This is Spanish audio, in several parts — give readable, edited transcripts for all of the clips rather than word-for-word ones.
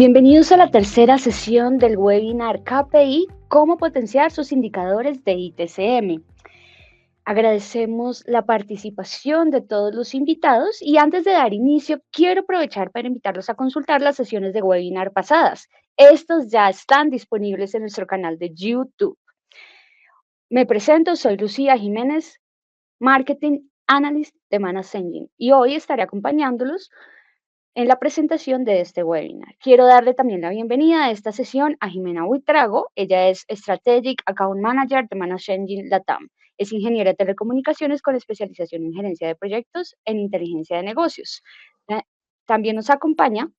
Bienvenidos a la tercera sesión del webinar KPI, cómo potenciar sus indicadores de ITCM. Agradecemos la participación de todos los invitados y antes de dar inicio, quiero aprovechar para invitarlos a consultar las sesiones de webinar pasadas. Estos ya están disponibles en nuestro canal de YouTube. Me presento, soy Lucía Jiménez, Marketing Analyst de Manas Engine, y hoy estaré acompañándolos en la presentación de este webinar. Quiero darle también la bienvenida a esta sesión a Jimena Huitrago. Ella es Strategic Account Manager de Manas Engine Latam. Es ingeniera de telecomunicaciones con especialización en gerencia de proyectos en inteligencia de negocios. También nos acompaña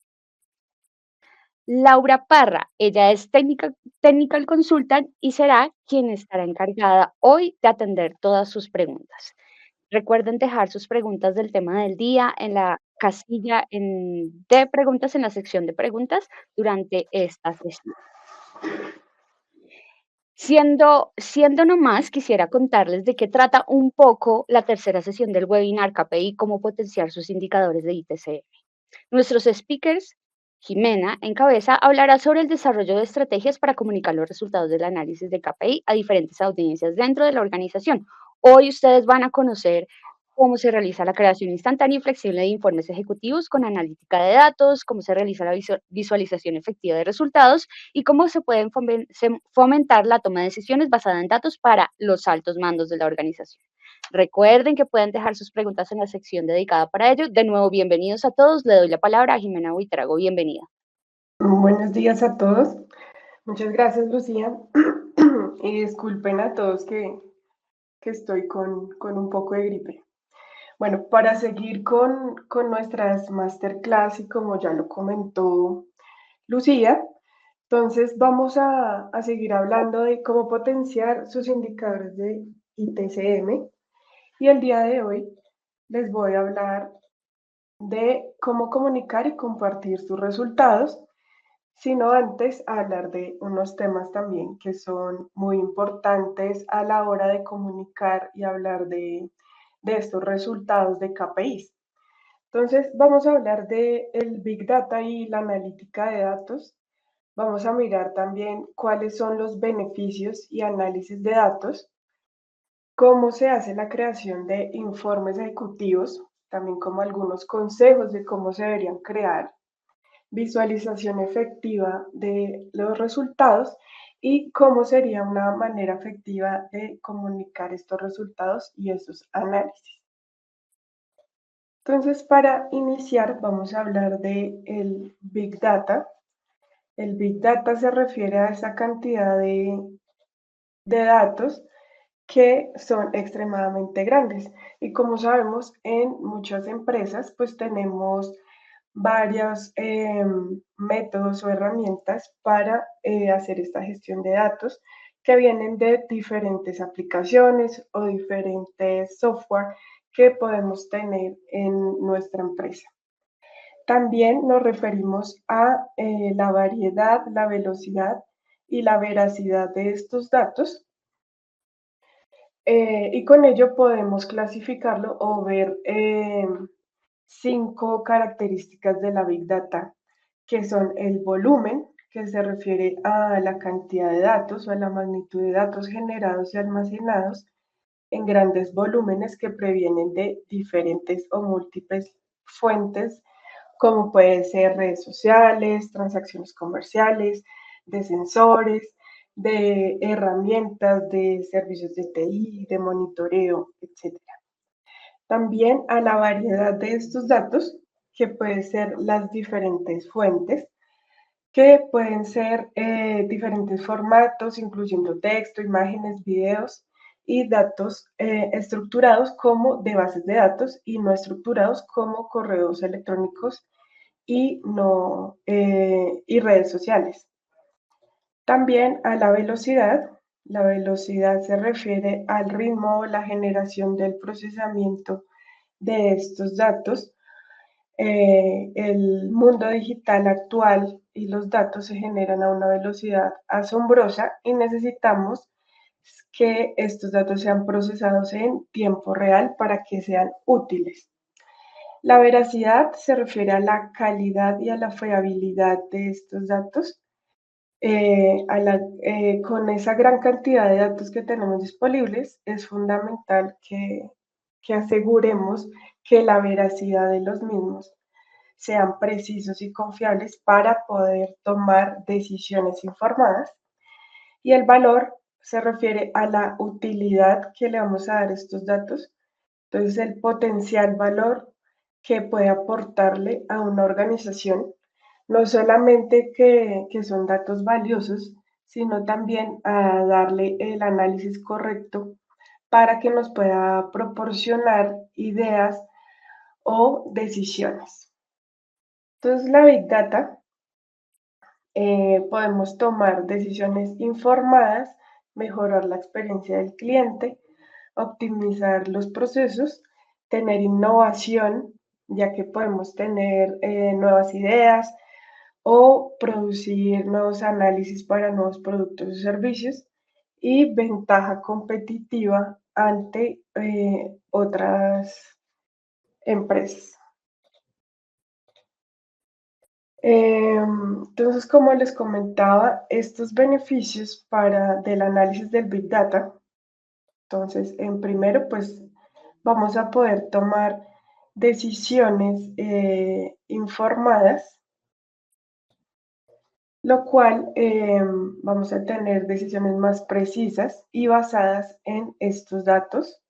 Laura Parra. Ella es Technical Consultant y será quien estará encargada hoy de atender todas sus preguntas. Recuerden dejar sus preguntas del tema del día en la casilla de preguntas en la sección de preguntas durante esta sesión. Siendo nomás, quisiera contarles de qué trata un poco la tercera sesión del webinar KPI, cómo potenciar sus indicadores de ITCM. Nuestros speakers, Jimena, en cabeza, hablará sobre el desarrollo de estrategias para comunicar los resultados del análisis de KPI a diferentes audiencias dentro de la organización. Hoy ustedes van a conocer cómo se realiza la creación instantánea y flexible de informes ejecutivos con analítica de datos, cómo se realiza la visualización efectiva de resultados y cómo se pueden fomentar la toma de decisiones basada en datos para los altos mandos de la organización. Recuerden que pueden dejar sus preguntas en la sección dedicada para ello. De nuevo, bienvenidos a todos. Le doy la palabra a Jimena Huitrago. Bienvenida. Buenos días a todos. Muchas gracias, Lucía. Y disculpen a todos que estoy con un poco de gripe. Bueno, para seguir con nuestras masterclass y como ya lo comentó Lucía, entonces vamos a seguir hablando de cómo potenciar sus indicadores de ITCM. Y el día de hoy les voy a hablar de cómo comunicar y compartir sus resultados, sino antes hablar de unos temas también que son muy importantes a la hora de comunicar y hablar de estos resultados de KPIs. Entonces, vamos a hablar de el Big Data y la analítica de datos. Vamos a mirar también cuáles son los beneficios y análisis de datos, cómo se hace la creación de informes ejecutivos, también como algunos consejos de cómo se deberían crear, visualización efectiva de los resultados y cómo sería una manera efectiva de comunicar estos resultados y esos análisis. Entonces, para iniciar, vamos a hablar de el Big Data. El Big Data se refiere a esa cantidad de datos que son extremadamente grandes. Y como sabemos, en muchas empresas, pues tenemos varios métodos o herramientas para hacer esta gestión de datos que vienen de diferentes aplicaciones o diferentes software que podemos tener en nuestra empresa. También nos referimos a la variedad, la velocidad y la veracidad de estos datos. Y con ello podemos clasificarlo o ver 5 características de la Big Data, que son el volumen, que se refiere a la cantidad de datos o a la magnitud de datos generados y almacenados en grandes volúmenes que provienen de diferentes o múltiples fuentes, como pueden ser redes sociales, transacciones comerciales, de sensores, de herramientas, de servicios de TI, de monitoreo, etc. También a la variedad de estos datos, que pueden ser las diferentes fuentes, que pueden ser diferentes formatos, incluyendo texto, imágenes, videos y datos estructurados como de bases de datos y no estructurados como correos electrónicos y redes sociales. También a la velocidad. La velocidad se refiere al ritmo o la generación del procesamiento de estos datos. El mundo digital actual y los datos se generan a una velocidad asombrosa y necesitamos que estos datos sean procesados en tiempo real para que sean útiles. La veracidad se refiere a la calidad y a la fiabilidad de estos datos. Con esa gran cantidad de datos que tenemos disponibles, es fundamental que aseguremos que la veracidad de los mismos sean precisos y confiables para poder tomar decisiones informadas. Y el valor se refiere a la utilidad que le vamos a dar a estos datos. Entonces, el potencial valor que puede aportarle a una organización, no solamente que son datos valiosos, sino también a darle el análisis correcto para que nos pueda proporcionar ideas o decisiones. Entonces, la Big Data, podemos tomar decisiones informadas, mejorar la experiencia del cliente, optimizar los procesos, tener innovación, ya que podemos tener nuevas ideas o producir nuevos análisis para nuevos productos y servicios, y ventaja competitiva ante otras empresas. Entonces, como les comentaba, estos beneficios del análisis del Big Data, entonces, en primero, pues vamos a poder tomar decisiones informadas, lo cual vamos a tener decisiones más precisas y basadas en estos datos.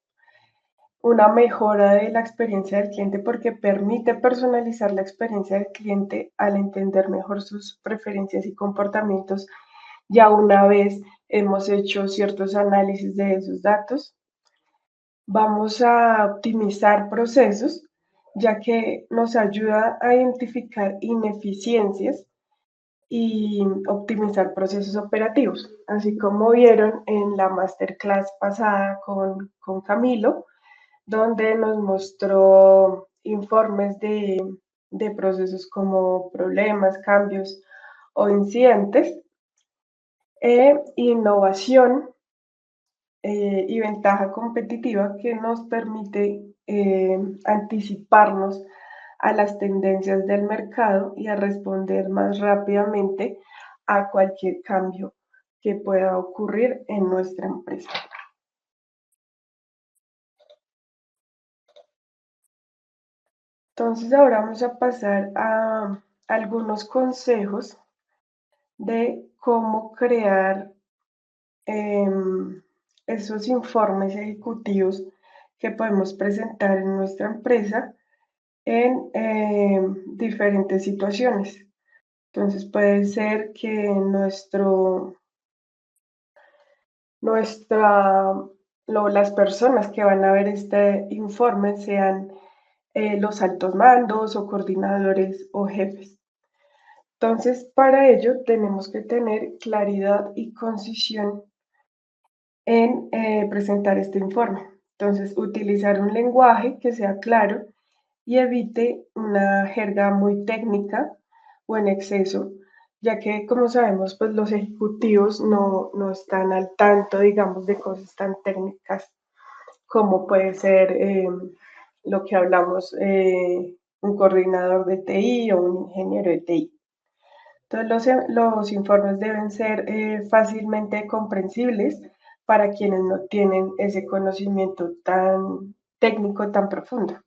Una mejora de la experiencia del cliente porque permite personalizar la experiencia del cliente al entender mejor sus preferencias y comportamientos ya una vez hemos hecho ciertos análisis de esos datos. Vamos a optimizar procesos, ya que nos ayuda a identificar ineficiencias y optimizar procesos operativos. Así como vieron en la masterclass pasada con Camilo, donde nos mostró informes de procesos como problemas, cambios o incidentes, innovación y ventaja competitiva que nos permite anticiparnos a las tendencias del mercado y a responder más rápidamente a cualquier cambio que pueda ocurrir en nuestra empresa. Entonces ahora vamos a pasar a algunos consejos de cómo crear esos informes ejecutivos que podemos presentar en nuestra empresa en diferentes situaciones. Entonces puede ser que las personas que van a ver este informe sean los altos mandos o coordinadores o jefes. Entonces, para ello tenemos que tener claridad y concisión en presentar este informe. Entonces, utilizar un lenguaje que sea claro y evite una jerga muy técnica o en exceso, ya que, como sabemos, pues los ejecutivos no están al tanto, digamos, de cosas tan técnicas como puede ser lo que hablamos, un coordinador de TI o un ingeniero de TI. Entonces, los informes deben ser fácilmente comprensibles para quienes no tienen ese conocimiento tan técnico, tan profundo.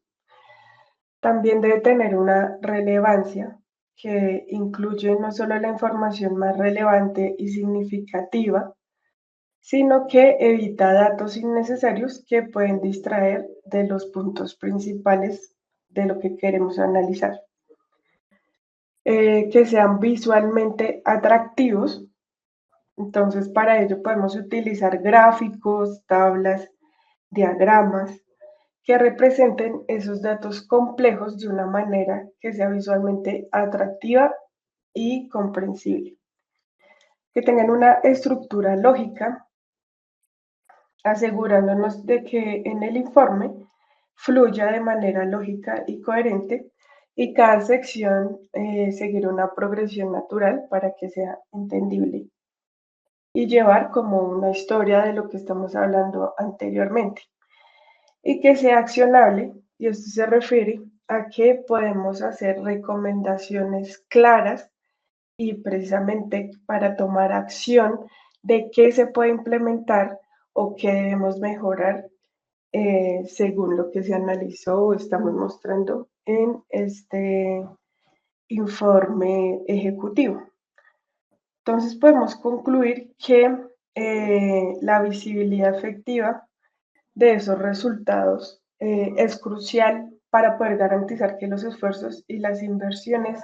También debe tener una relevancia que incluye no solo la información más relevante y significativa, sino que evita datos innecesarios que pueden distraer de los puntos principales de lo que queremos analizar. Que sean visualmente atractivos. Entonces, para ello podemos utilizar gráficos, tablas, diagramas que representen esos datos complejos de una manera que sea visualmente atractiva y comprensible. Que tengan una estructura lógica, asegurándonos de que en el informe fluya de manera lógica y coherente y cada sección seguir una progresión natural para que sea entendible y llevar como una historia de lo que estamos hablando anteriormente y que sea accionable, y esto se refiere a que podemos hacer recomendaciones claras y precisamente para tomar acción de qué se puede implementar o qué debemos mejorar según lo que se analizó o estamos mostrando en este informe ejecutivo. Entonces podemos concluir que la visibilidad efectiva de esos resultados es crucial para poder garantizar que los esfuerzos y las inversiones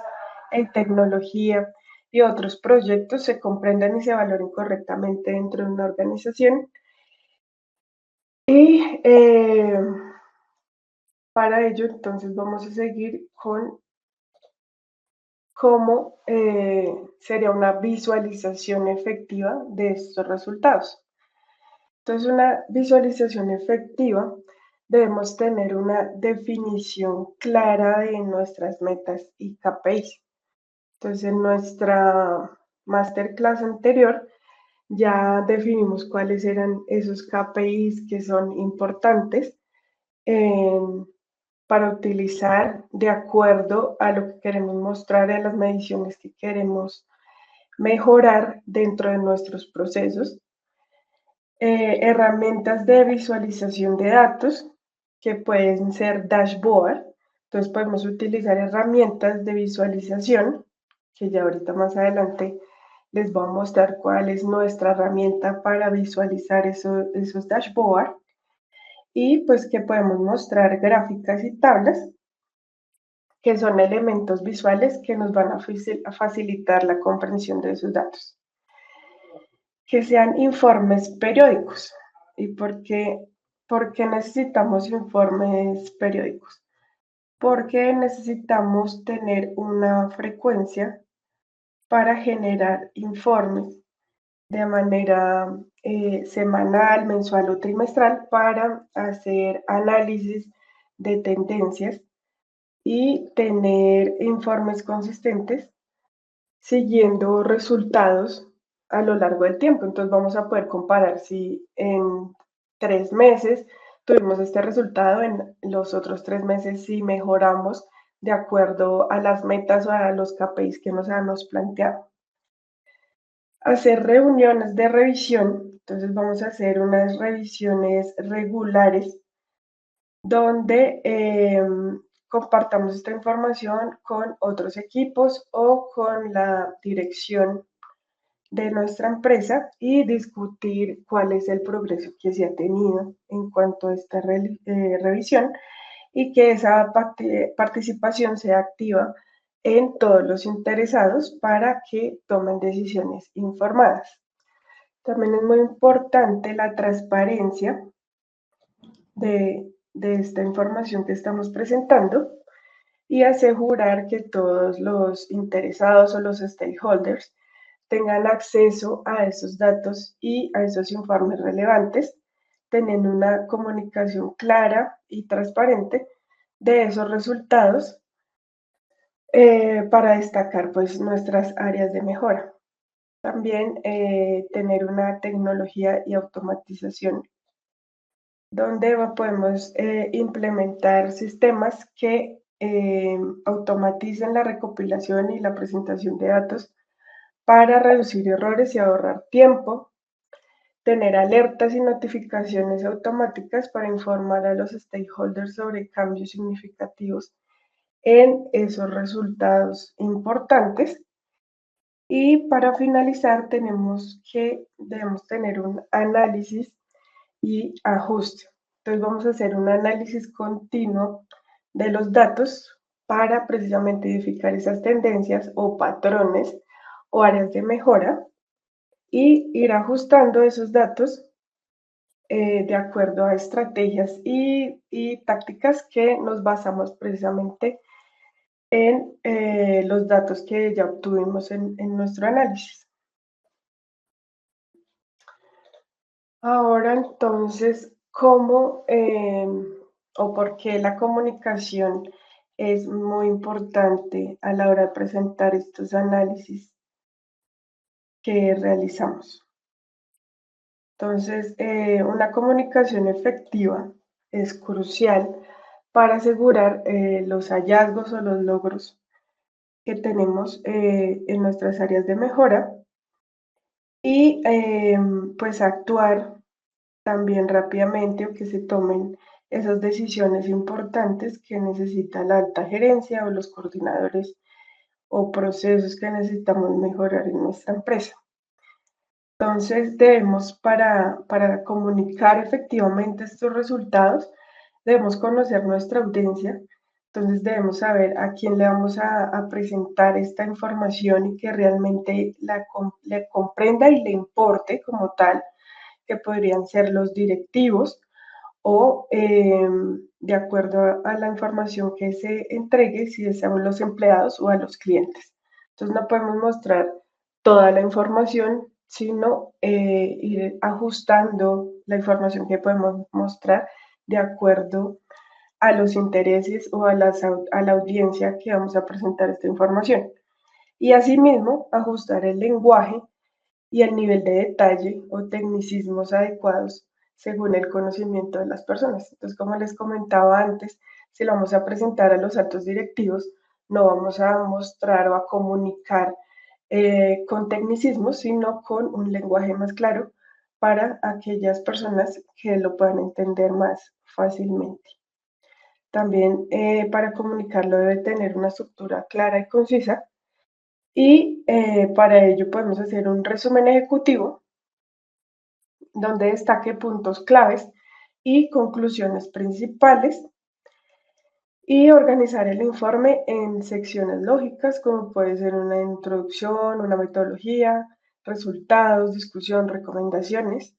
en tecnología y otros proyectos se comprendan y se valoren correctamente dentro de una organización. Y para ello, entonces, vamos a seguir con cómo sería una visualización efectiva de estos resultados. Entonces, una visualización efectiva, debemos tener una definición clara de nuestras metas y KPIs. Entonces, en nuestra masterclass anterior ya definimos cuáles eran esos KPIs que son importantes para utilizar de acuerdo a lo que queremos mostrar, a las mediciones que queremos mejorar dentro de nuestros procesos. Herramientas de visualización de datos que pueden ser dashboard. Entonces podemos utilizar herramientas de visualización, que ya ahorita más adelante les voy a mostrar cuál es nuestra herramienta para visualizar esos dashboards. Y pues que podemos mostrar gráficas y tablas, que son elementos visuales que nos van a facilitar la comprensión de esos datos. Que sean informes periódicos. ¿Y por qué necesitamos informes periódicos? Porque necesitamos tener una frecuencia para generar informes de manera semanal, mensual o trimestral para hacer análisis de tendencias y tener informes consistentes siguiendo resultados a lo largo del tiempo. Entonces vamos a poder comparar si en 3 meses tuvimos este resultado, en los otros 3 meses si mejoramos de acuerdo a las metas o a los KPIs que nos habíamos planteado. Hacer reuniones de revisión. Entonces vamos a hacer unas revisiones regulares donde compartamos esta información con otros equipos o con la dirección de nuestra empresa y discutir cuál es el progreso que se ha tenido en cuanto a esta revisión y que esa participación sea activa en todos los interesados para que tomen decisiones informadas. También es muy importante la transparencia de esta información que estamos presentando y asegurar que todos los interesados o los stakeholders tengan acceso a esos datos y a esos informes relevantes, teniendo una comunicación clara y transparente de esos resultados para destacar pues nuestras áreas de mejora. También tener una tecnología y automatización donde podemos implementar sistemas que automaticen la recopilación y la presentación de datos para reducir errores y ahorrar tiempo, tener alertas y notificaciones automáticas para informar a los stakeholders sobre cambios significativos en esos resultados importantes. Y para finalizar, debemos tener un análisis y ajuste. Entonces vamos a hacer un análisis continuo de los datos para precisamente identificar esas tendencias o patrones o áreas de mejora y ir ajustando esos datos de acuerdo a estrategias y tácticas que nos basamos precisamente en los datos que ya obtuvimos en nuestro análisis. Ahora entonces, ¿cómo o por qué la comunicación es muy importante a la hora de presentar estos análisis que realizamos? Entonces, una comunicación efectiva es crucial para asegurar los hallazgos o los logros que tenemos en nuestras áreas de mejora y pues actuar también rápidamente o que se tomen esas decisiones importantes que necesita la alta gerencia o los coordinadores o procesos que necesitamos mejorar en nuestra empresa. Entonces, debemos, para comunicar efectivamente estos resultados, debemos conocer nuestra audiencia. Entonces, debemos saber a quién le vamos a presentar esta información y que realmente le comprenda y le importe como tal, que podrían ser los directivos o de acuerdo a la información que se entregue, si es a los empleados o a los clientes. Entonces no podemos mostrar toda la información, sino ir ajustando la información que podemos mostrar de acuerdo a los intereses o a la audiencia que vamos a presentar esta información. Y asimismo, ajustar el lenguaje y el nivel de detalle o tecnicismos adecuados según el conocimiento de las personas. Entonces, como les comentaba antes, si lo vamos a presentar a los altos directivos, no vamos a mostrar o a comunicar con tecnicismos, sino con un lenguaje más claro para aquellas personas que lo puedan entender más fácilmente. También para comunicarlo debe tener una estructura clara y concisa y para ello podemos hacer un resumen ejecutivo donde destaque puntos claves y conclusiones principales y organizar el informe en secciones lógicas como puede ser una introducción, una metodología, resultados, discusión, recomendaciones.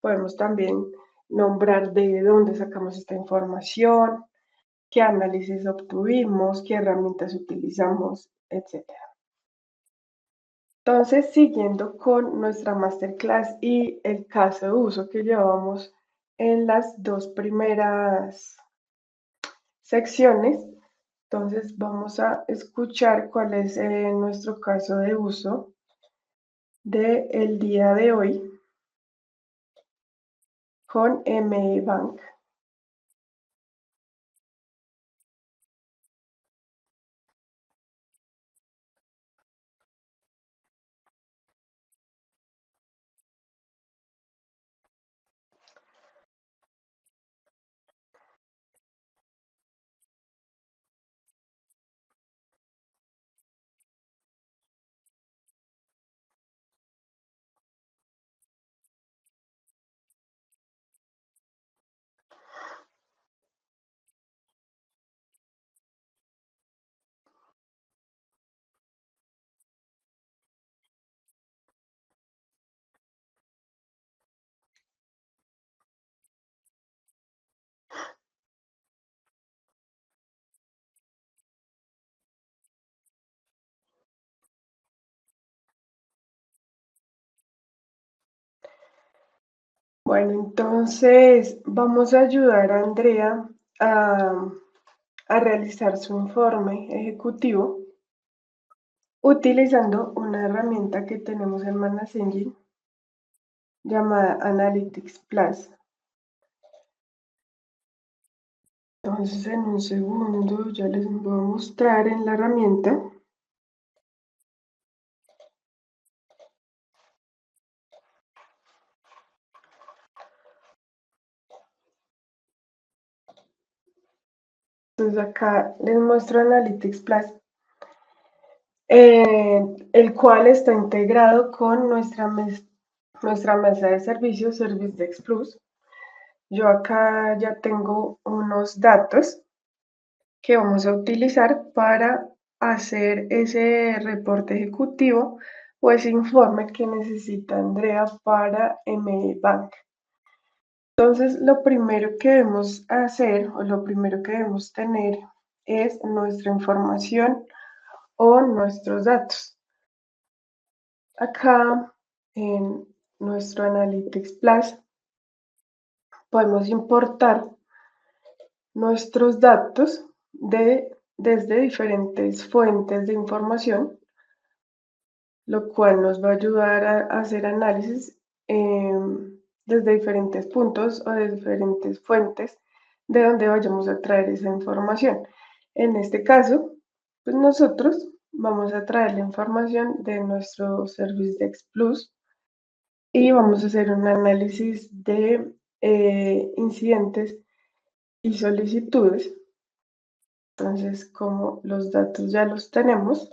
Podemos también nombrar de dónde sacamos esta información, qué análisis obtuvimos, qué herramientas utilizamos, etc. Entonces, siguiendo con nuestra masterclass y el caso de uso que llevamos en las dos primeras secciones, entonces vamos a escuchar cuál es nuestro caso de uso del día de hoy con ME Bank. Bueno, entonces vamos a ayudar a Andrea a realizar su informe ejecutivo utilizando una herramienta que tenemos en Manas Engine llamada Analytics Plus. Entonces, en un segundo ya les voy a mostrar en la herramienta. Entonces acá les muestro Analytics Plus, el cual está integrado con nuestra mesa de servicios ServiceDesk Plus. Yo acá ya tengo unos datos que vamos a utilizar para hacer ese reporte ejecutivo o ese informe que necesita Andrea para ME Bank. Entonces, lo primero que debemos hacer o lo primero que debemos tener es nuestra información o nuestros datos. Acá en nuestro Analytics Plus podemos importar nuestros datos desde diferentes fuentes de información, lo cual nos va a ayudar a hacer análisis desde diferentes puntos o de diferentes fuentes de donde vayamos a traer esa información. En este caso, pues nosotros vamos a traer la información de nuestro Service Plus y vamos a hacer un análisis de incidentes y solicitudes. Entonces, como los datos ya los tenemos,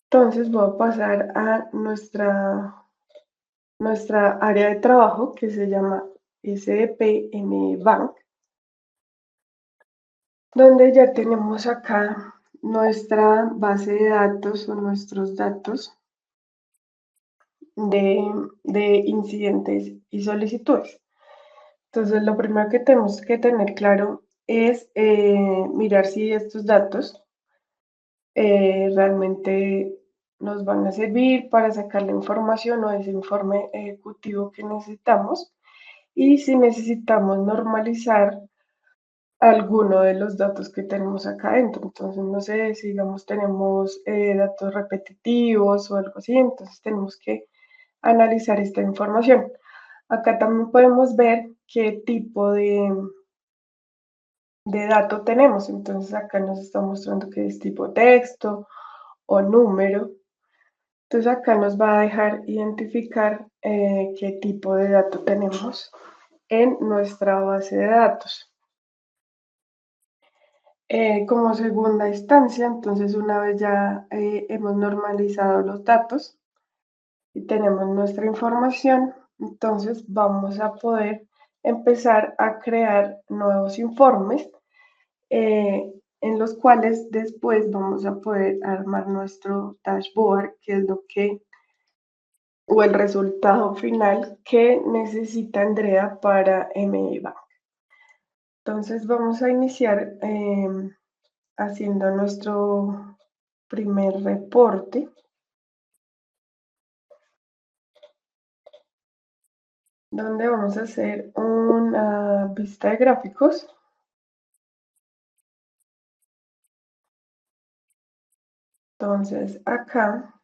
entonces voy a pasar a nuestra área de trabajo que se llama SDPM Bank, donde ya tenemos acá nuestra base de datos o nuestros datos de incidentes y solicitudes. Entonces, lo primero que tenemos que tener claro es mirar si estos datos realmente nos van a servir para sacar la información o ese informe ejecutivo que necesitamos y si necesitamos normalizar alguno de los datos que tenemos acá adentro. Entonces, no sé si digamos tenemos datos repetitivos o algo así, entonces tenemos que analizar esta información. Acá también podemos ver qué tipo de dato tenemos. Entonces acá nos está mostrando que es tipo texto o número. Entonces acá nos va a dejar identificar qué tipo de dato tenemos en nuestra base de datos. Como segunda instancia, entonces una vez ya hemos normalizado los datos y tenemos nuestra información, entonces vamos a poder empezar a crear nuevos informes en los cuales después vamos a poder armar nuestro dashboard, que es lo que, o el resultado final que necesita Andrea para MIBA. Entonces vamos a iniciar haciendo nuestro primer reporte, donde vamos a hacer una vista de gráficos. Entonces acá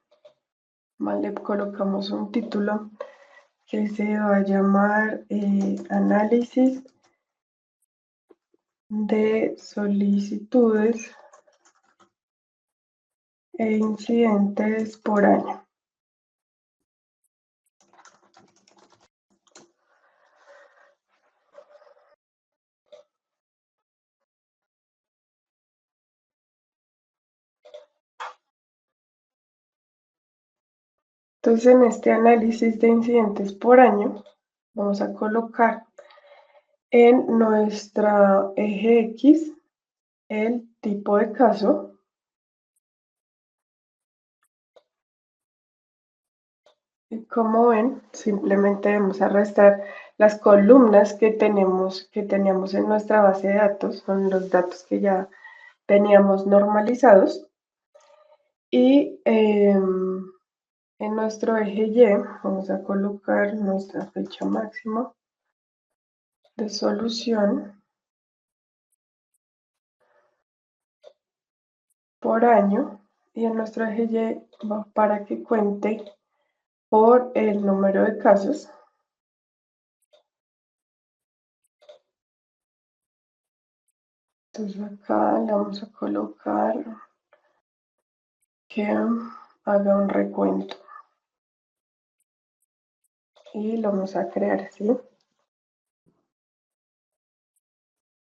le colocamos un título que se va a llamar análisis de solicitudes e incidentes por año. Entonces, en este análisis de incidentes por año, vamos a colocar en nuestra eje X el tipo de caso. Y como ven, simplemente vamos a restar las columnas que teníamos en nuestra base de datos, son los datos que ya teníamos normalizados. Y en nuestro eje Y vamos a colocar nuestra fecha máxima de solución por año y en nuestro eje Y va para que cuente por el número de casos. Entonces acá le vamos a colocar que haga un recuento y lo vamos a crear así.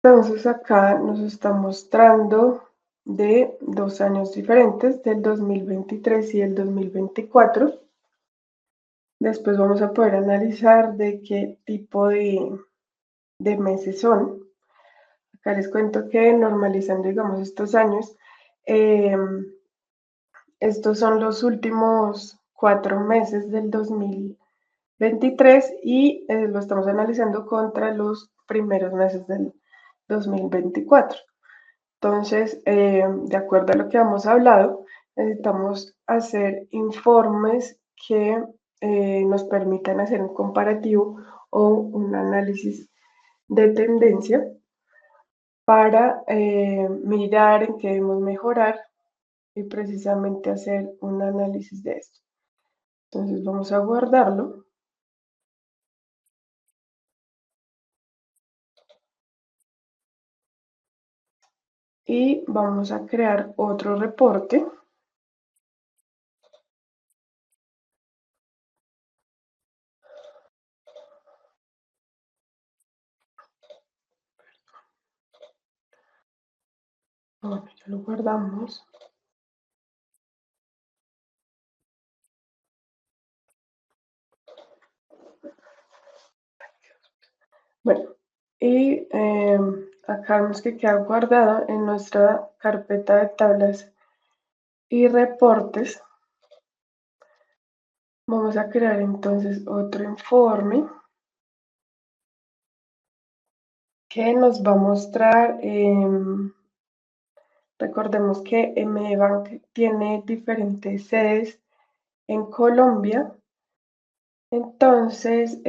Entonces acá nos está mostrando de 2 años diferentes, del 2023 y el 2024. Después vamos a poder analizar de qué tipo de meses son. Acá les cuento que normalizando, digamos, estos años, estos son los últimos 4 meses del 2023 y lo estamos analizando contra los primeros meses del 2024. Entonces, de acuerdo a lo que hemos hablado, necesitamos hacer informes que nos permitan hacer un comparativo o un análisis de tendencia para mirar en qué debemos mejorar y precisamente hacer un análisis de esto. Entonces vamos a guardarlo. y vamos a crear otro reporte. Bueno, ya lo guardamos. Bueno, y acá vemos que queda guardado en nuestra carpeta de tablas y reportes. Vamos a crear entonces otro informe que nos va a mostrar, recordemos que MBank tiene diferentes sedes en Colombia, entonces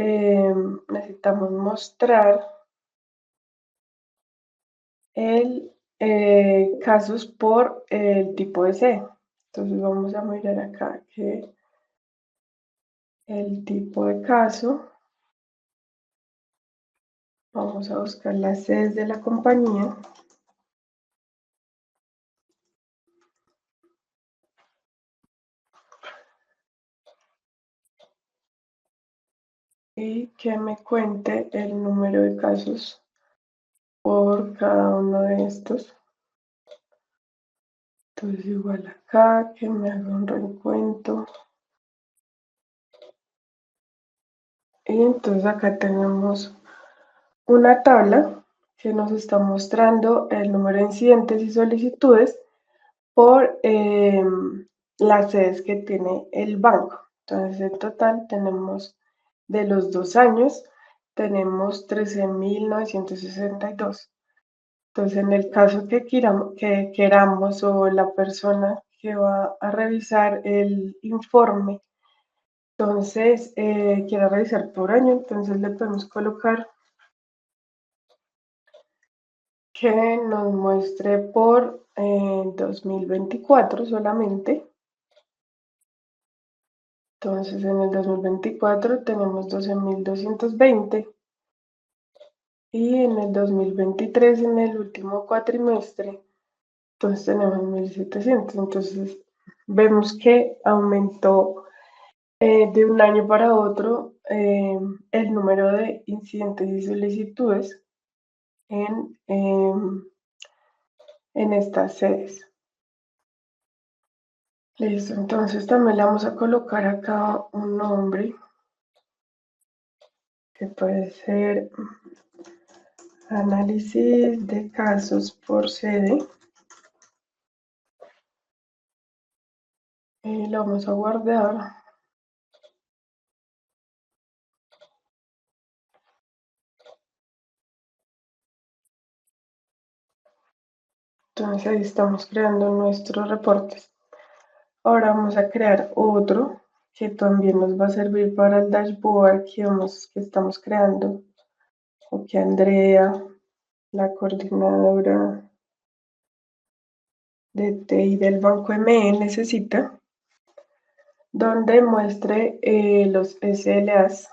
necesitamos mostrar el casos por el tipo de sede. Entonces vamos a mirar acá que el tipo de caso, vamos a buscar las sedes de la compañía. Y que me cuente el número de casos por cada uno de estos. Entonces igual acá, que me haga un recuento. Y entonces acá tenemos una tabla que nos está mostrando el número de incidentes y solicitudes por las sedes que tiene el banco. Entonces en total tenemos de los 2 años, tenemos 13.962. Entonces, en el caso que queramos o la persona que va a revisar el informe, entonces quiera revisar por año, entonces le podemos colocar que nos muestre por 2024 solamente. Entonces, en el 2024 tenemos 12.220 y en el 2023, en el último cuatrimestre, entonces tenemos 1.700. Entonces, vemos que aumentó de un año para otro el número de incidentes y solicitudes en, en estas sedes. Listo, entonces también le vamos a colocar acá un nombre que puede ser análisis de casos por sede. Y lo vamos a guardar. Entonces ahí estamos creando nuestros reportes. Ahora vamos a crear otro que también nos va a servir para el dashboard que estamos creando, o que Andrea, la coordinadora de TI del Banco ME, necesita, donde muestre los SLAs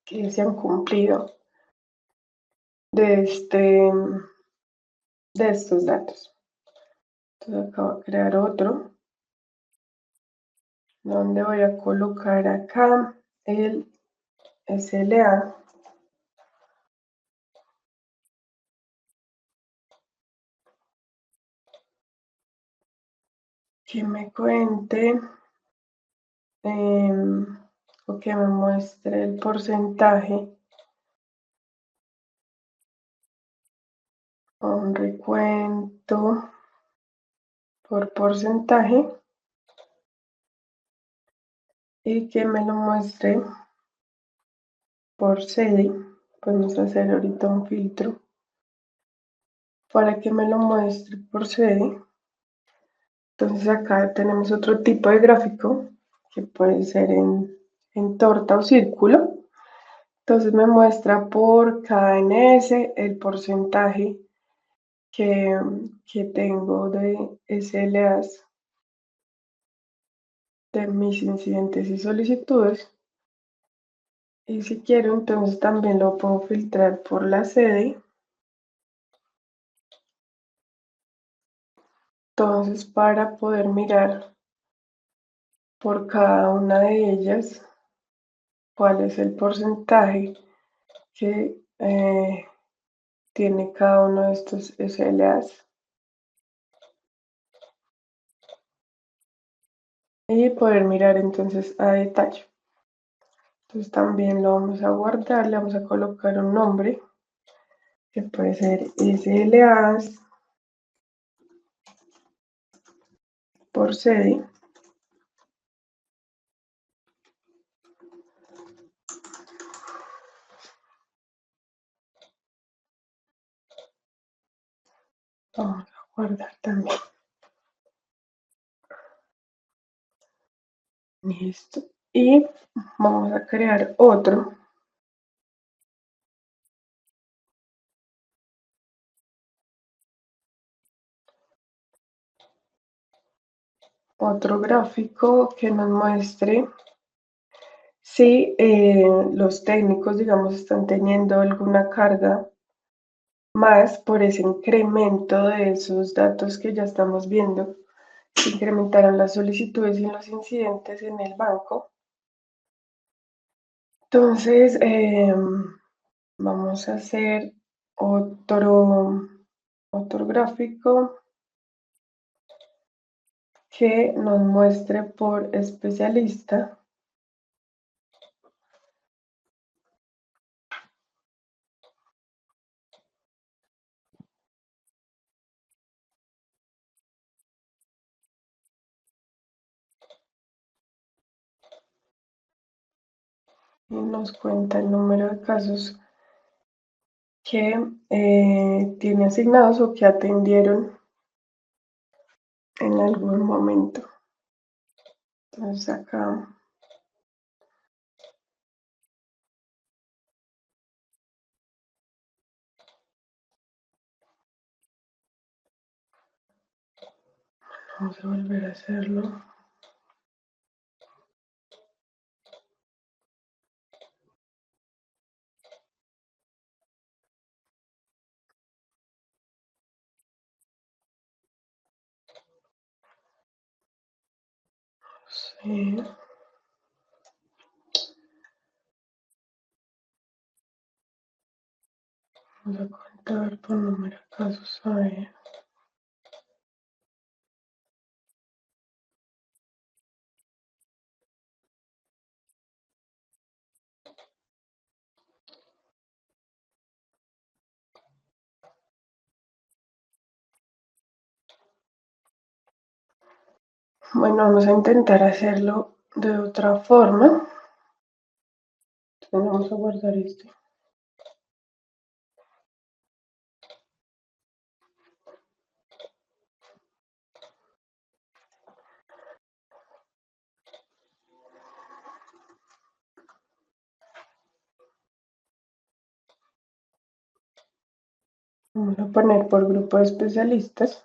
que se han cumplido de, de estos datos. Entonces acá voy a crear otro, donde voy a colocar acá el SLA que me cuente o que me muestre el porcentaje, un recuento por porcentaje y que me lo muestre por sede. Podemos hacer ahorita un filtro para que me lo muestre por sede. Entonces acá tenemos otro tipo de gráfico que puede ser en torta o círculo. Entonces me muestra por cada NS el porcentaje que tengo de SLAs de mis incidentes y solicitudes. Y si quiero, entonces también lo puedo filtrar por la sede. Entonces, para poder mirar por cada una de ellas cuál es el porcentaje que tiene cada uno de estos SLAs y poder mirar entonces a detalle. Entonces también lo vamos a guardar, le vamos a colocar un nombre que puede ser SLAs por sede. Vamos a guardar también. Listo. Y vamos a crear otro. Otro gráfico que nos muestre si los técnicos, digamos, están teniendo alguna carga más por ese incremento de esos datos que ya estamos viendo. Se incrementaron las solicitudes y los incidentes en el banco. Entonces, vamos a hacer otro gráfico que nos muestre por especialista. Y nos cuenta el número de casos que tiene asignados o que atendieron en algún momento. Entonces acá vamos a volver a hacerlo. Sí. Vamos a contar por número de casos. A ver. Bueno, vamos a intentar hacerlo de otra forma. Entonces vamos a guardar esto. Vamos a poner por grupo de especialistas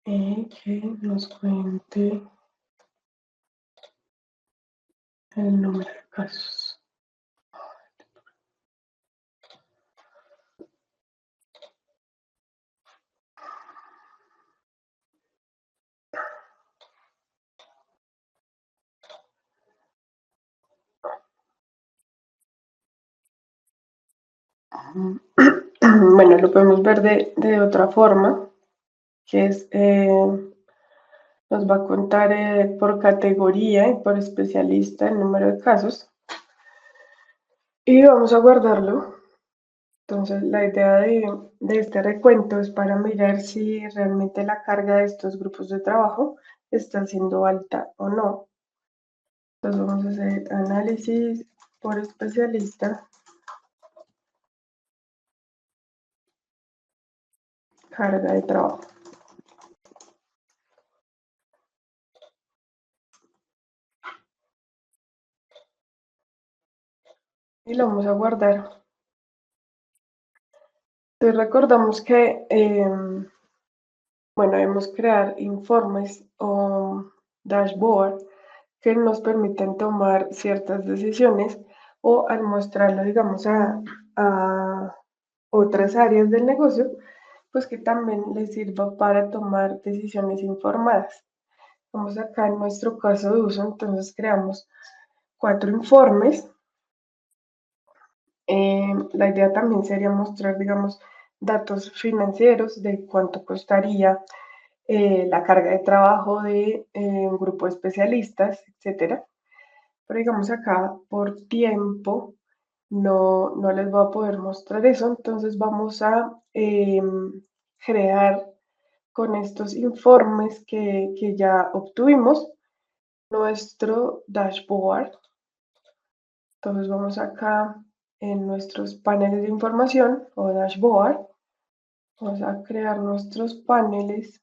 y que nos cuente el número de casos. Bueno, lo podemos ver de otra forma, que es, nos va a contar por categoría y por especialista el número de casos. Y vamos a guardarlo. Entonces, la idea de este recuento es para mirar si realmente la carga de estos grupos de trabajo está siendo alta o no. Entonces, vamos a hacer análisis por especialista, carga de trabajo. Y lo vamos a guardar. Entonces, recordamos que, bueno, debemos crear informes o dashboard que nos permiten tomar ciertas decisiones o al mostrarlo, digamos, a otras áreas del negocio, pues que también les sirva para tomar decisiones informadas. Vamos acá en nuestro caso de uso, entonces creamos 4 informes. La idea también sería mostrar, digamos, datos financieros de cuánto costaría la carga de trabajo de un grupo de especialistas, etcétera. Pero digamos acá por tiempo no les voy a poder mostrar eso, entonces vamos a crear con estos informes que ya obtuvimos nuestro dashboard. Entonces vamos acá en nuestros paneles de información o dashboard. Vamos a crear nuestros paneles.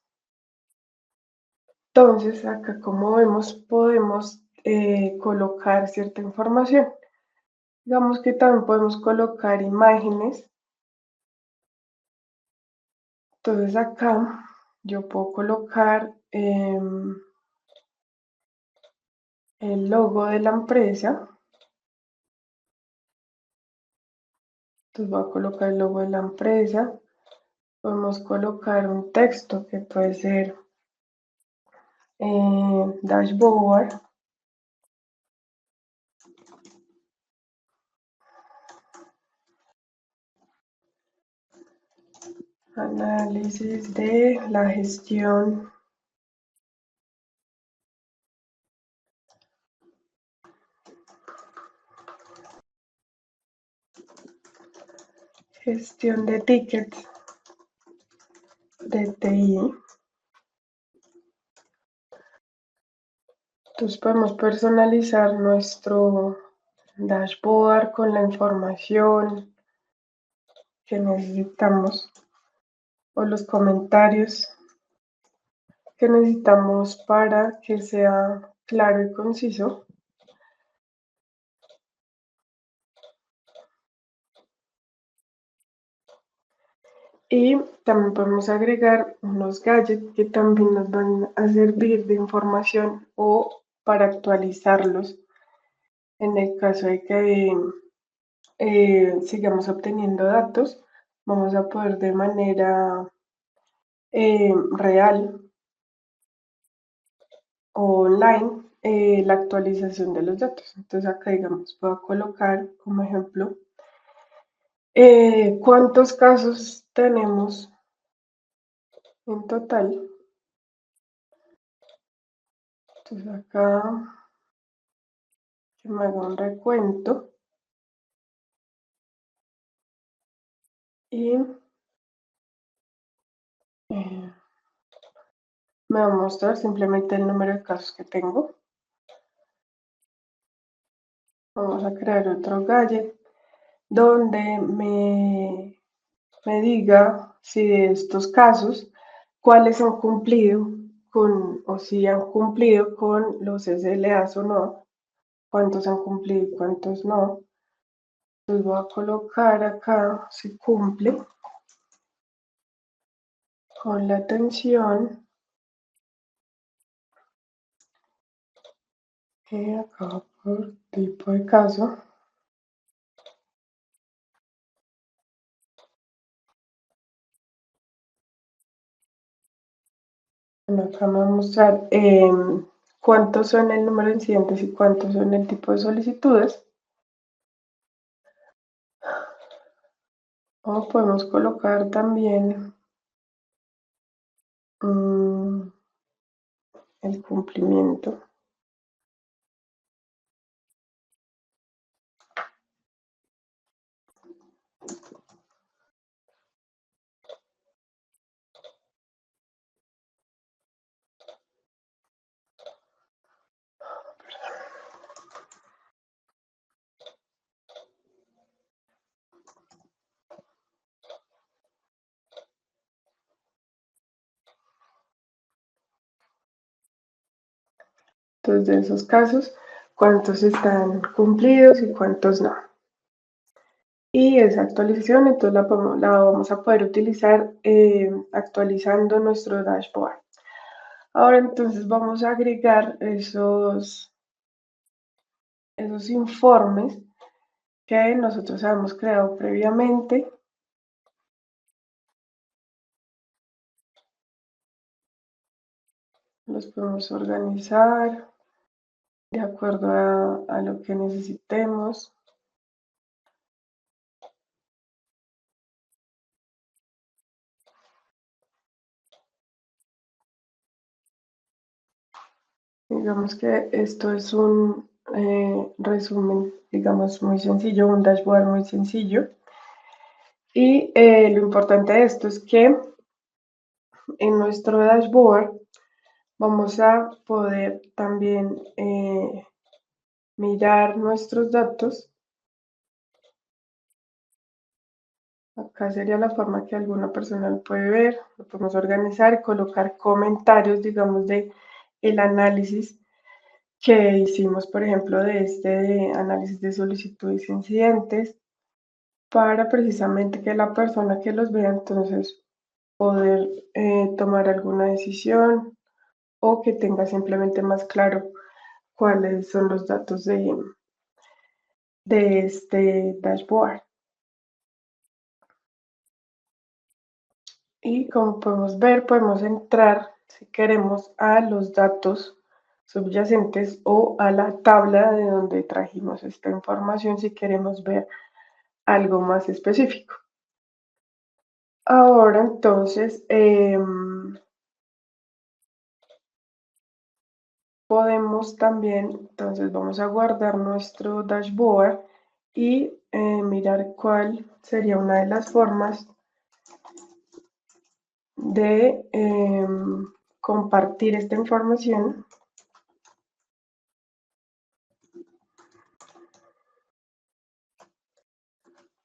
Entonces acá como vemos podemos colocar cierta información. Digamos que también podemos colocar imágenes. Entonces acá yo puedo colocar el logo de la empresa. Entonces voy a colocar el logo de la empresa. Podemos colocar un texto que puede ser dashboard. Análisis de la gestión de tickets de TI. Entonces podemos personalizar nuestro dashboard con la información que necesitamos o los comentarios que necesitamos para que sea claro y conciso. Y también podemos agregar unos gadgets que también nos van a servir de información o para actualizarlos en el caso de que sigamos obteniendo datos. Vamos a poder de manera real o online la actualización de los datos. Entonces acá digamos, voy a colocar como ejemplo cuántos casos tenemos en total. Entonces acá que me haga un recuento y me va a mostrar simplemente el número de casos que tengo. Vamos a crear otro gadget donde me diga si de estos casos, cuáles han cumplido con, o si han cumplido con los SLAs o no, cuántos han cumplido y cuántos no. Entonces voy a colocar acá si cumple con la atención. Y acá por tipo de caso. Bueno, acá me va a mostrar cuántos son el número de incidentes y cuántos son el tipo de solicitudes. O podemos colocar también el cumplimiento. Entonces, de esos casos, cuántos están cumplidos y cuántos no. Y esa actualización, entonces la vamos a poder utilizar actualizando nuestro dashboard. Ahora entonces vamos a agregar esos informes que nosotros habíamos creado previamente. los podemos organizar de acuerdo a lo que necesitemos. Digamos que esto es un resumen, digamos, muy sencillo, un dashboard muy sencillo. Y lo importante de esto es que en nuestro dashboard vamos a poder también mirar nuestros datos. Acá sería la forma que alguna persona lo puede ver. Lo podemos organizar, colocar comentarios, digamos, de el análisis que hicimos, por ejemplo, de este análisis de solicitudes e incidentes, para precisamente que la persona que los vea entonces poder tomar alguna decisión o que tenga simplemente más claro cuáles son los datos de este dashboard. Y como podemos ver, podemos entrar, si queremos, a los datos subyacentes o a la tabla de donde trajimos esta información si queremos ver algo más específico. Ahora entonces podemos también, entonces vamos a guardar nuestro dashboard y mirar cuál sería una de las formas de compartir esta información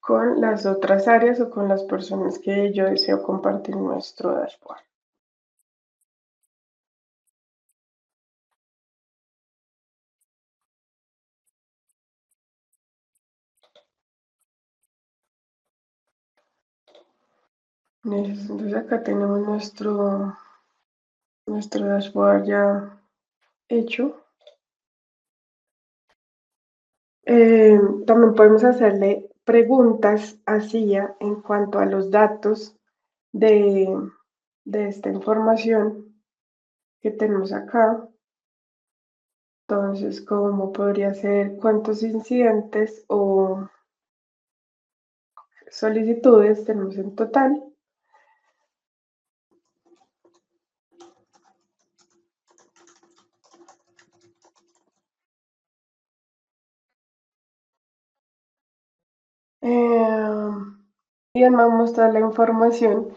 con las otras áreas o con las personas que yo deseo compartir nuestro dashboard. Entonces acá tenemos nuestro dashboard ya hecho. También podemos hacerle preguntas a CIA en cuanto a los datos de, de esta información que tenemos acá. Entonces, ¿cómo podría ser cuántos incidentes o solicitudes tenemos en total? Y además mostrar la información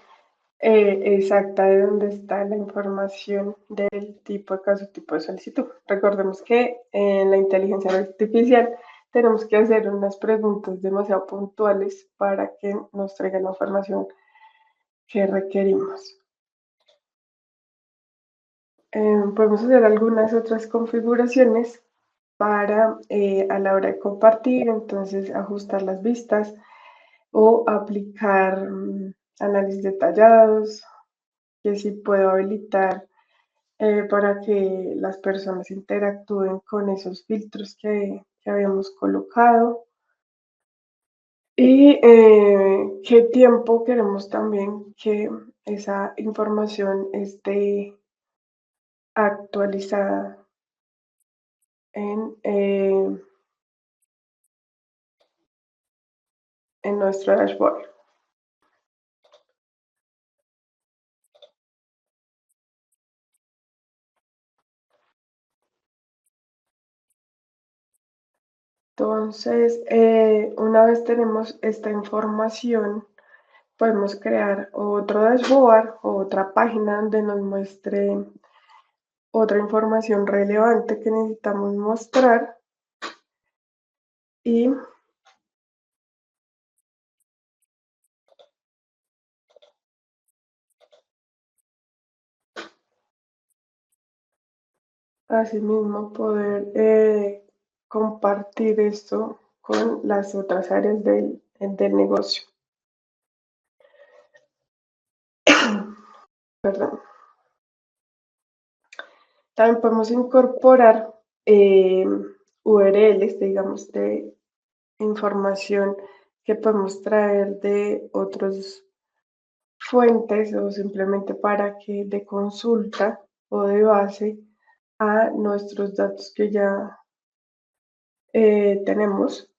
exacta de dónde está la información del tipo de caso, tipo de solicitud. Recordemos que en la inteligencia artificial tenemos que hacer unas preguntas demasiado puntuales para que nos traiga la información que requerimos. Podemos hacer algunas otras configuraciones para a la hora de compartir, entonces ajustar las vistas o aplicar análisis detallados, que sí puedo habilitar para que las personas interactúen con esos filtros que habíamos colocado. Y qué tiempo queremos también que esa información esté actualizada en nuestro dashboard. Entonces, una vez tenemos esta información, podemos crear otro dashboard o otra página donde nos muestre otra información relevante que necesitamos mostrar y asimismo poder compartir esto con las otras áreas del negocio. Perdón. También podemos incorporar URLs, digamos, de información que podemos traer de otras fuentes o simplemente para que de consulta o de base a nuestros datos que ya tenemos.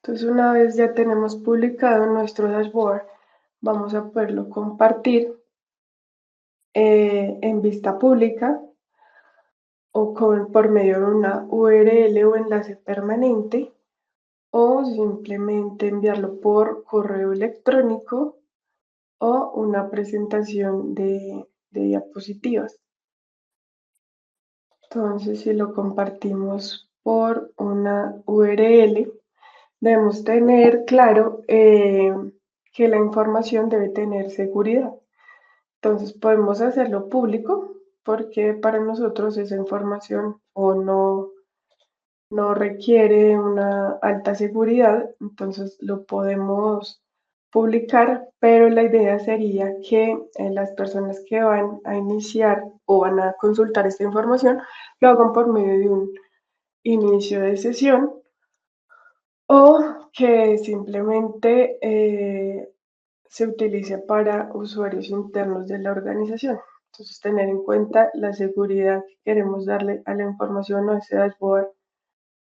Entonces, una vez ya tenemos publicado nuestro dashboard, vamos a poderlo compartir en vista pública o por medio de una URL o enlace permanente o simplemente enviarlo por correo electrónico o una presentación de diapositivas. Entonces, si lo compartimos por una URL, debemos tener claro que la información debe tener seguridad. Entonces, podemos hacerlo público porque para nosotros esa información o no requiere una alta seguridad, entonces lo podemos publicar, pero la idea sería que las personas que van a iniciar o van a consultar esta información lo hagan por medio de un inicio de sesión o que simplemente se utilice para usuarios internos de la organización. Entonces, tener en cuenta la seguridad que queremos darle a la información o a ese dashboard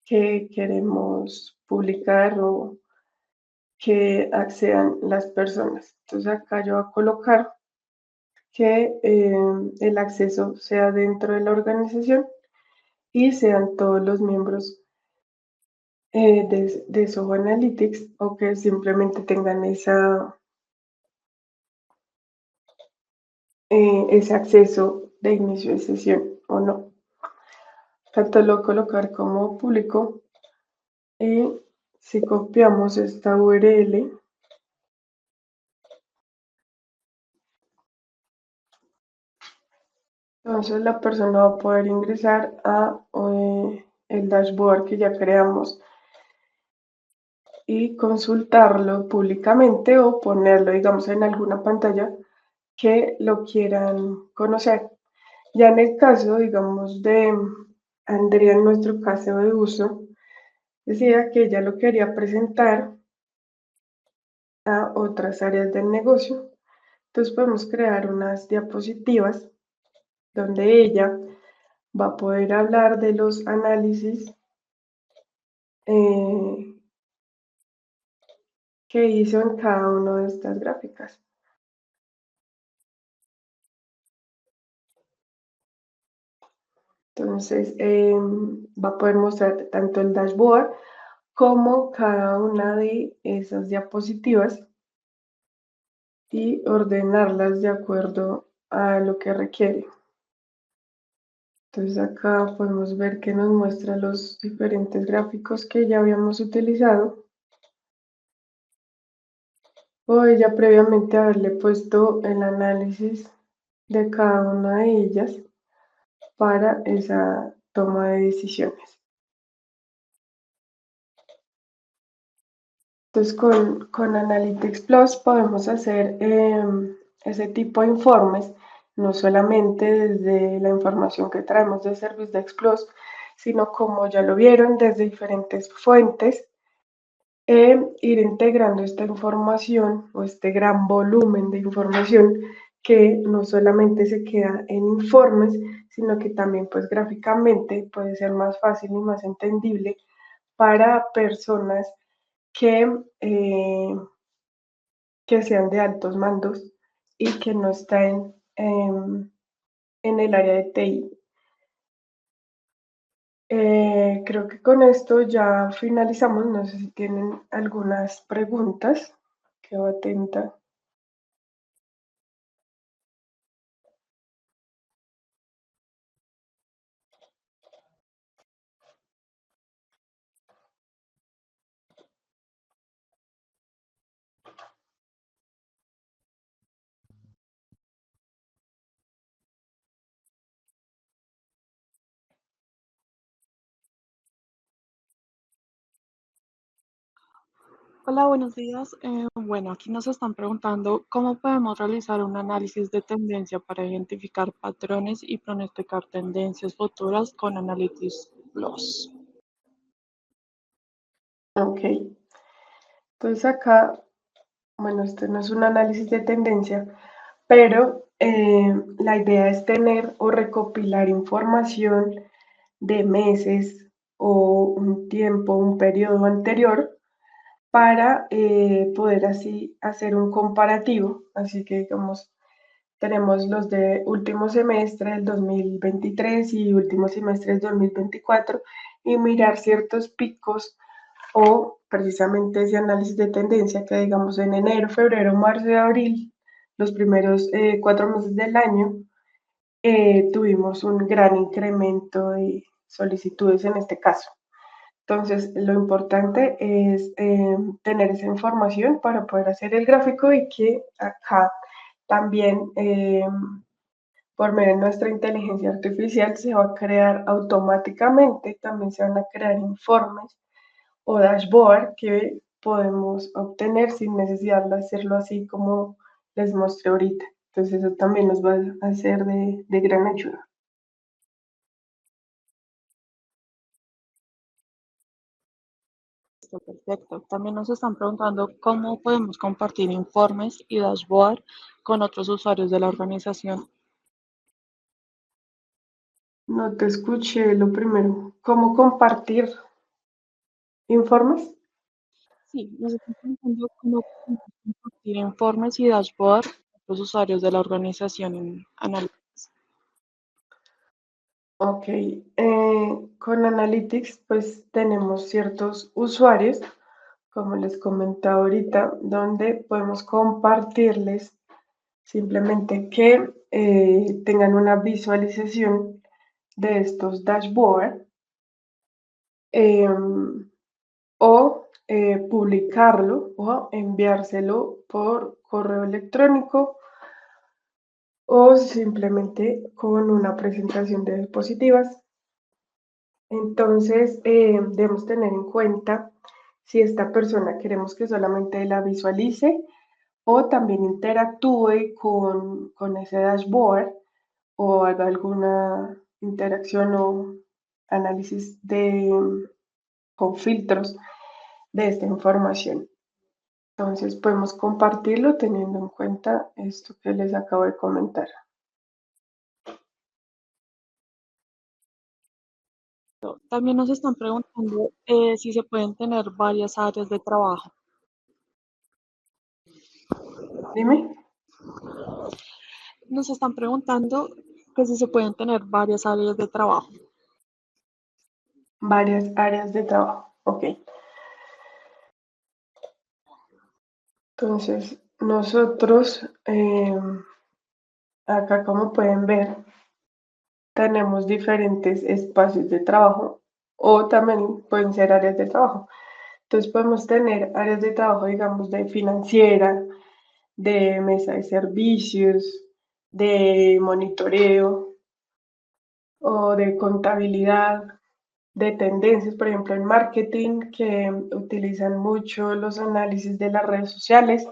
que queremos publicar o que accedan las personas. Entonces acá yo voy a colocar que el acceso sea dentro de la organización y sean todos los miembros de Soho Analytics o que simplemente tengan ese acceso de inicio de sesión o no. Tanto lo voy a colocar como público y si copiamos esta URL, entonces la persona va a poder ingresar a el dashboard que ya creamos y consultarlo públicamente o ponerlo, digamos, en alguna pantalla que lo quieran conocer. Ya en el caso, digamos, de Andrea, en nuestro caso de uso, decía que ella lo quería presentar a otras áreas del negocio. Entonces podemos crear unas diapositivas donde ella va a poder hablar de los análisis eh, que hizo en cada una de estas gráficas. Entonces, va a poder mostrar tanto el dashboard como cada una de esas diapositivas y ordenarlas de acuerdo a lo que requiere. Entonces acá podemos ver que nos muestra los diferentes gráficos que ya habíamos utilizado o ya previamente haberle puesto el análisis de cada una de ellas para esa toma de decisiones. Entonces con Analytics Plus podemos hacer ese tipo de informes, no solamente desde la información que traemos de ServiceDesk Plus, sino como ya lo vieron, desde diferentes fuentes, ir integrando esta información o este gran volumen de información que no solamente se queda en informes, sino que también pues gráficamente puede ser más fácil y más entendible para personas que, que sean de altos mandos y que no estén en el área de TI. Creo que con esto ya finalizamos. No sé si tienen algunas preguntas. Quedo atenta. Hola, buenos días. Bueno, aquí nos están preguntando cómo podemos realizar un análisis de tendencia para identificar patrones y pronosticar tendencias futuras con Analytics Plus. Ok, entonces acá, bueno, este no es un análisis de tendencia, pero la idea es tener o recopilar información de meses o un tiempo, un periodo anterior para poder así hacer un comparativo. Así que, digamos, tenemos los de último semestre del 2023 y último semestre del 2024 y mirar ciertos picos o precisamente ese análisis de tendencia que digamos en enero, febrero, marzo y abril, los primeros 4 meses del año, tuvimos un gran incremento de solicitudes en este caso. Entonces, lo importante es tener esa información para poder hacer el gráfico y que acá también por medio de nuestra inteligencia artificial se va a crear automáticamente, también se van a crear informes o dashboard que podemos obtener sin necesidad de hacerlo así como les mostré ahorita. Entonces eso también nos va a ser de gran ayuda. Está perfecto. También nos están preguntando cómo podemos compartir informes y dashboard con otros usuarios de la organización. No te escuché lo primero. ¿Cómo compartir informes? Sí, nos están preguntando cómo podemos compartir informes y dashboard con otros usuarios de la organización en Analytics. Ok, con Analytics pues tenemos ciertos usuarios, como les comentaba ahorita, donde podemos compartirles simplemente que tengan una visualización de estos dashboards o publicarlo o enviárselo por correo electrónico o simplemente con una presentación de diapositivas. Entonces, debemos tener en cuenta si esta persona queremos que solamente la visualice o también interactúe con ese dashboard o haga alguna interacción o análisis con filtros de esta información. Entonces, podemos compartirlo teniendo en cuenta esto que les acabo de comentar. También nos están preguntando si se pueden tener varias áreas de trabajo. Dime, Nos están preguntando que si se pueden tener varias áreas de trabajo. varias áreas de trabajo. Ok. Entonces, nosotros acá, como pueden ver, tenemos diferentes espacios de trabajo o también pueden ser áreas de trabajo. Entonces, podemos tener áreas de trabajo, digamos, de financiera, de mesa de servicios, de monitoreo o de contabilidad, de tendencias, por ejemplo, en marketing, que utilizan mucho los análisis de las redes sociales.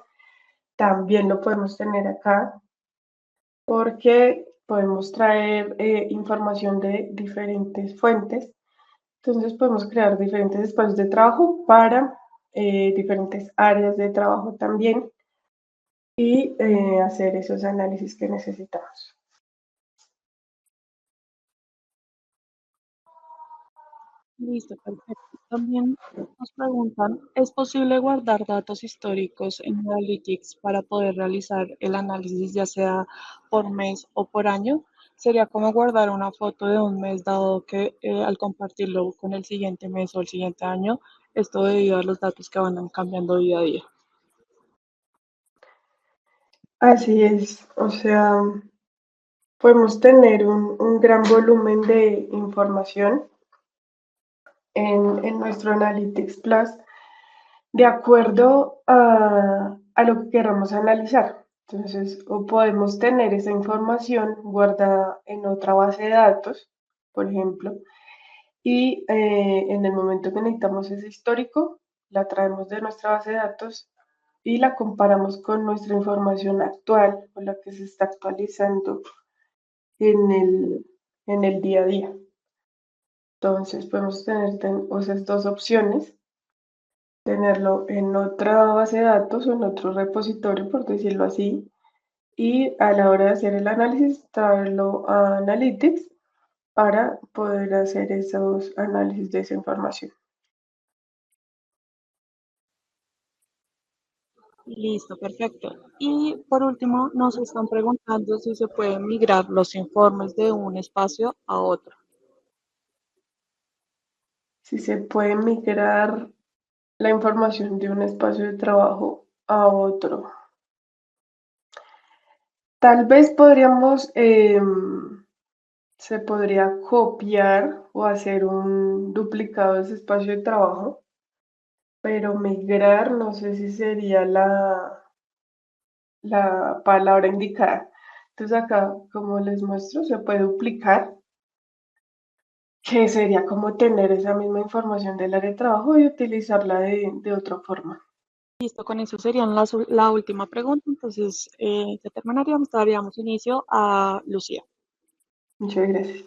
También lo podemos tener acá porque podemos traer información de diferentes fuentes. Entonces podemos crear diferentes espacios de trabajo para diferentes áreas de trabajo también y hacer esos análisis que necesitamos. Listo, perfecto. También nos preguntan, ¿es posible guardar datos históricos en Analytics para poder realizar el análisis ya sea por mes o por año? Sería como guardar una foto de un mes dado que al compartirlo con el siguiente mes o el siguiente año, esto debido a los datos que van cambiando día a día. Así es, o sea, podemos tener un gran volumen de información en nuestro Analytics Plus de acuerdo a lo que queramos analizar. Entonces, o podemos tener esa información guardada en otra base de datos, por ejemplo, y en el momento que necesitamos ese histórico, la traemos de nuestra base de datos y la comparamos con nuestra información actual o la que se está actualizando en el día a día. Entonces podemos tener esas dos opciones, tenerlo en otra base de datos o en otro repositorio, por decirlo así, y a la hora de hacer el análisis, traerlo a Analytics para poder hacer esos análisis de esa información. Listo, perfecto. Y por último, nos están preguntando si se pueden migrar los informes de un espacio a otro. Si se puede migrar la información de un espacio de trabajo a otro. Tal vez se podría copiar o hacer un duplicado de ese espacio de trabajo, pero migrar no sé si sería la palabra indicada. Entonces acá, como les muestro, se puede duplicar, que sería como tener esa misma información del área de trabajo y utilizarla de otra forma. Listo, con eso serían la última pregunta. Entonces, ya terminaríamos, daríamos inicio a Lucía. Muchas gracias.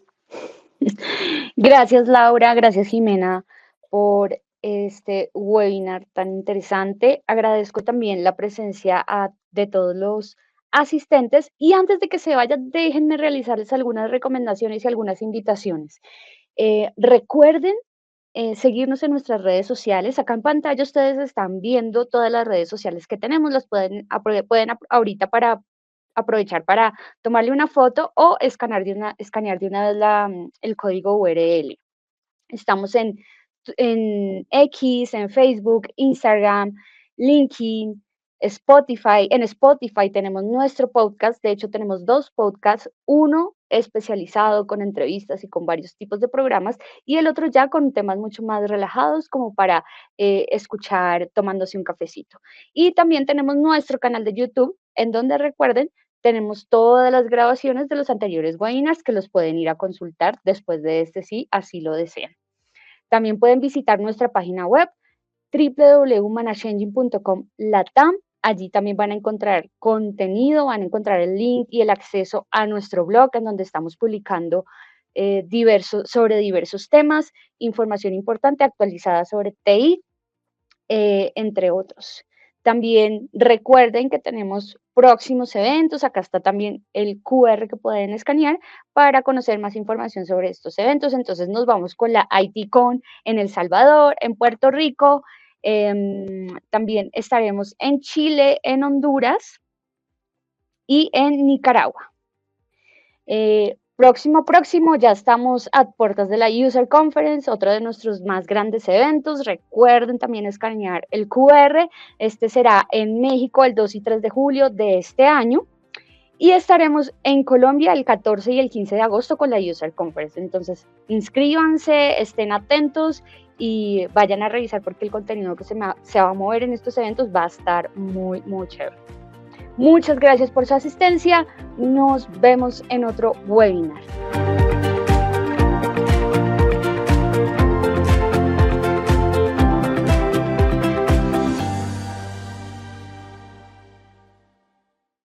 Gracias, Laura, gracias, Jimena, por este webinar tan interesante. Agradezco también la presencia de todos los asistentes y antes de que se vayan, déjenme realizarles algunas recomendaciones y algunas invitaciones. Recuerden seguirnos en nuestras redes sociales. Acá en pantalla ustedes están viendo todas las redes sociales que tenemos, las pueden ahorita para aprovechar para tomarle una foto o escanear de una vez el código URL. Estamos en X, en Facebook, Instagram, LinkedIn, Spotify. En Spotify tenemos nuestro podcast. De hecho, tenemos 2 podcasts, uno especializado con entrevistas y con varios tipos de programas y el otro ya con temas mucho más relajados como para escuchar tomándose un cafecito. Y también tenemos nuestro canal de YouTube en donde recuerden tenemos todas las grabaciones de los anteriores webinars que los pueden ir a consultar después de este si así lo desean. También pueden visitar nuestra página web www.managengine.com Latam. Allí también van a encontrar contenido, van a encontrar el link y el acceso a nuestro blog en donde estamos publicando sobre diversos temas, información importante actualizada sobre TI, entre otros. También recuerden que tenemos próximos eventos. Acá está también el QR que pueden escanear para conocer más información sobre estos eventos. Entonces nos vamos con la ITCon en El Salvador, en Puerto Rico. También estaremos en Chile, en Honduras y en Nicaragua. Próximo, ya estamos a puertas de la User Conference, otro de nuestros más grandes eventos. Recuerden también escanear el QR. Este será en México el 2 y 3 de julio de este año. Y estaremos en Colombia el 14 y el 15 de agosto con la User Conference. Entonces, inscríbanse, estén atentos y vayan a revisar porque el contenido que se va a mover en estos eventos va a estar muy, muy chévere. Muchas gracias por su asistencia. Nos vemos en otro webinar.